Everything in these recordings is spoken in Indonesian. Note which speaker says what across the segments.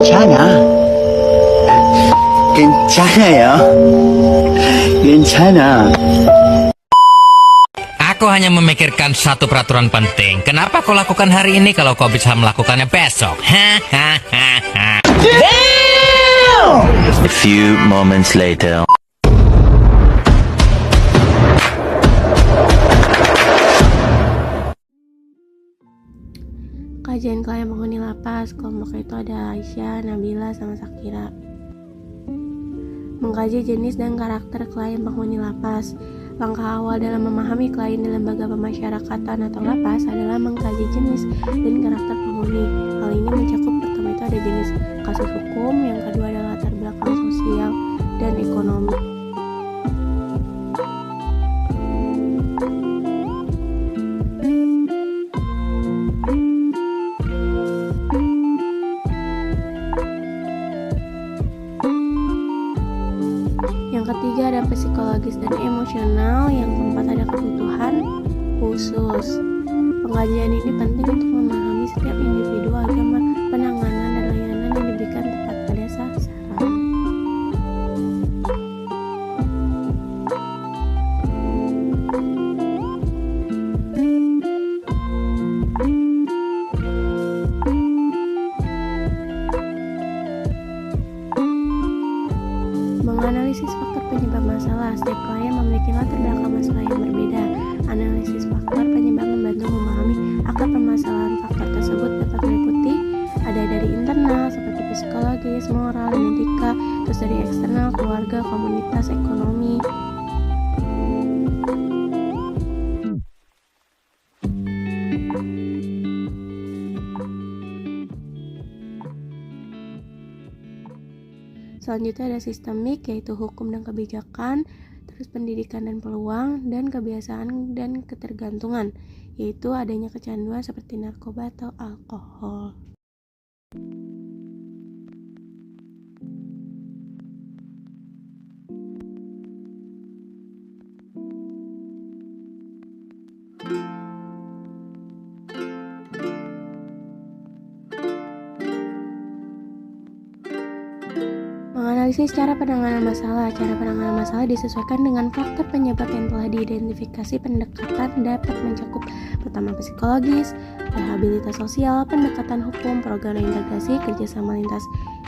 Speaker 1: 괜찮아. 괜찮아요. 괜찮아.
Speaker 2: Aku hanya memikirkan satu peraturan penting. Kenapa kau lakukan hari ini kalau kau bisa melakukannya besok? Hahaha.
Speaker 3: A few moments later.
Speaker 4: Kajian klien penghuni lapas, kelompok itu ada Aisyah, Nabila, sama Sakira. Mengkaji jenis dan karakter klien penghuni lapas. Langkah awal dalam memahami klien di lembaga pemasyarakatan atau lapas adalah mengkaji jenis dan karakter penghuni. Hal ini mencakup pertama itu ada jenis kasus hukum, yang kedua adalah latar belakang sosial dan ekonomi. Yang ketiga ada psikologis dan emosional. Yang keempat ada kebutuhan khusus. Pengajian ini penting untuk memahami setiap individu agar penanganan dan layanan yang diberikan tepat pada sasaran. Menganalisis faktor penyebab masalah. Setiap klien memiliki latar belakang masalah yang berbeda. Analisis faktor penyebab membantu memahami akar permasalahan. Faktor tersebut dapat meliputi ada dari internal seperti psikologis, moral, dan etika, terus dari eksternal, keluarga, komunitas, ekonomi. Selanjutnya ada sistemik, yaitu hukum dan kebijakan, terus pendidikan dan peluang, dan kebiasaan dan ketergantungan, yaitu adanya kecanduan seperti narkoba atau alkohol. Menganalisis cara penanganan masalah. Cara penanganan masalah disesuaikan dengan faktor penyebab yang telah diidentifikasi. Pendekatan dapat mencakup pertama psikologis, rehabilitas sosial, pendekatan hukum, program integrasi, kerjasama lintas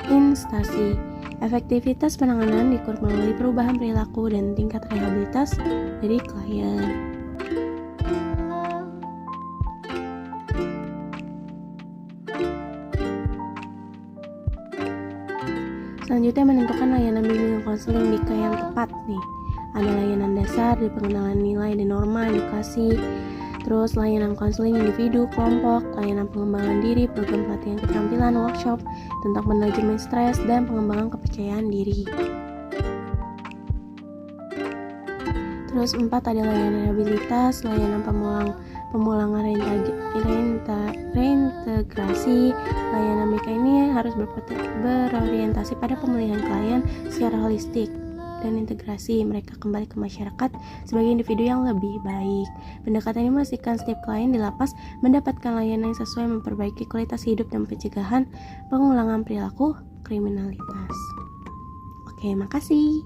Speaker 4: instansi. Efektivitas penanganan diukur melalui perubahan perilaku dan tingkat rehabilitas dari klien. Selanjutnya menentukan layanan bimbingan konseling jika yang tepat nih. Ada layanan dasar di pengenalan nilai dan norma edukasi, terus layanan konseling individu, kelompok, layanan pengembangan diri, program pelatihan keterampilan, workshop tentang manajemen stres dan pengembangan kepercayaan diri. Terus 4 ada layanan rehabilitas, layanan pemulangan reintegrasi. Layanan mereka ini harus berorientasi pada pemulihan klien secara holistik dan integrasi mereka kembali ke masyarakat sebagai individu yang lebih baik. Pendekatan ini memastikan setiap klien di lapas mendapatkan layanan yang sesuai, memperbaiki kualitas hidup dan pencegahan pengulangan perilaku kriminalitas. Oke, makasih.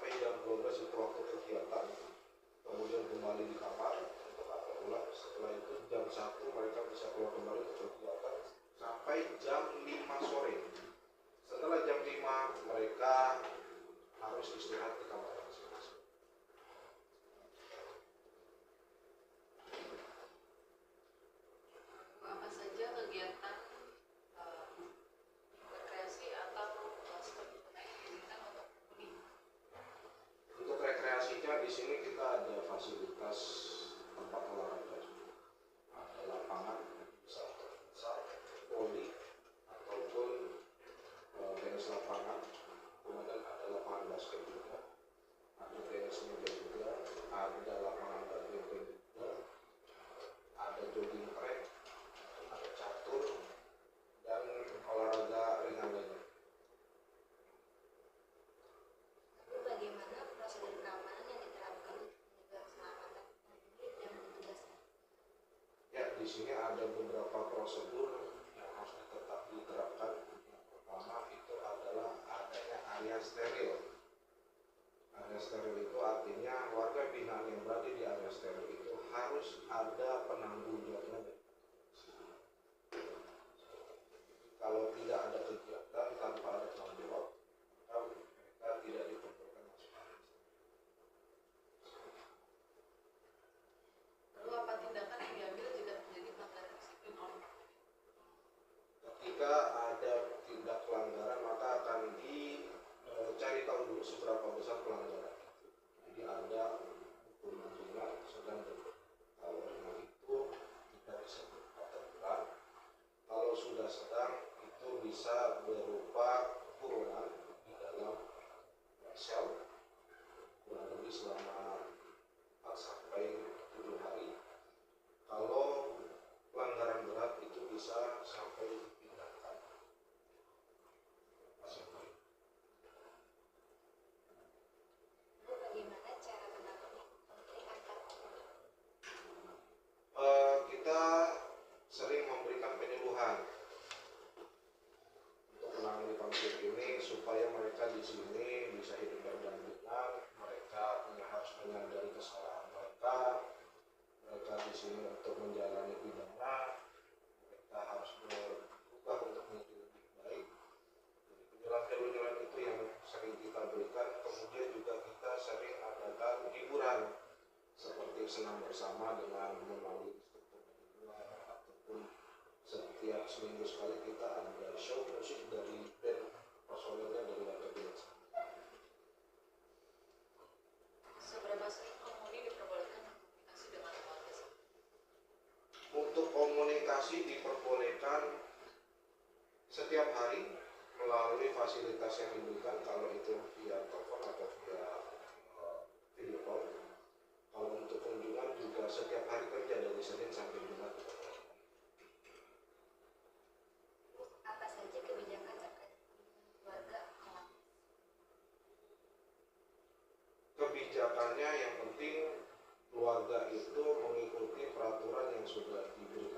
Speaker 1: sampai jam 12 itu waktu kegiatan, kemudian kembali di kamar untuk apel ulang. Setelah itu jam 1 mereka bisa keluar kembali ke kegiatan sampai jam 5 sore. Setelah jam 5 mereka harus istirahat di kamar masing-masing.
Speaker 5: Apa saja kegiatan rekreasi atau seperti itu yang diizinkan untuk penghuni?
Speaker 1: Untuk rekreasinya di sini kita ada fasilitas tempat olahraga, ada lapangan bisa untuk futsal, voli ataupun tenis lapangan, kemudian ada lapangan basket juga, ada tenis meja juga, ada lapangan badminton juga, ada jogging track, ada catur, dan olahraga ringan lainnya.
Speaker 5: Lalu bagaimana prosedur keamanan yang diterapkan menjaga keselamatan penghuni dan petugasnya?
Speaker 1: Ya, di sini ada beberapa prosedur yang harus tetap diterapkan. Yang pertama itu adalah adanya area steril. Area steril itu artinya warga binaan yang berada di area steril itu harus ada penanggung jawabnya. Kalau tidak ada kegiatan tanpa ada penanggung jawab, maka mereka tidak diperbolehkan masuk area steril.
Speaker 5: Lalu apa tindakan yang diambil jika terjadi pelanggaran disiplin oleh penghuni?
Speaker 1: Ketika ada tindak pelanggaran maka akan dicari tahu dulu seberapa besar pelanggaran itu. Jadi ada hukuman ringan, sedang dan berat. Kalau ringan itu tidak bisa berupa teguran. Kalau sudah sedang itu bisa berupa kurungan di dalam sel kurang lebih selama 4 sampai 7 hari. Kalau pelanggaran berat itu bisa sampai dipindahkan.
Speaker 5: Lalu bagaimana cara menangani konflik antar penghuni?
Speaker 1: Kita sering memberikan penyuluhan untuk menangani konflik ini supaya mereka di sini bisa hidup berdampingan. Mereka harus menyadari kesalahan mereka. Mereka di sini untuk menjalani pidana. Mereka harus berubah untuk menjadi lebih baik. Penjelasan-penjelasan itu yang sering kita berikan. Kemudian juga kita sering adakan hiburan seperti senam bersama dengan melalui struktur hiburan, ataupun setiap seminggu sekali kita ada show musik dari band personilnya dari warga binaan.
Speaker 5: Seberapa sering penghuni diperbolehkan berkomunikasi dengan keluarga sekitar?
Speaker 1: Untuk komunikasi diperbolehkan setiap hari melalui fasilitas yang diberikan, kalau itu via telepon atau via video call. Kalau untuk kunjungan juga setiap hari kerja dari Senin sampai Jumat.
Speaker 5: Apa saja kebijakan terkait keluarga kelak?
Speaker 1: Kebijakannya yang penting keluarga itu mengikuti peraturan yang sudah diberikan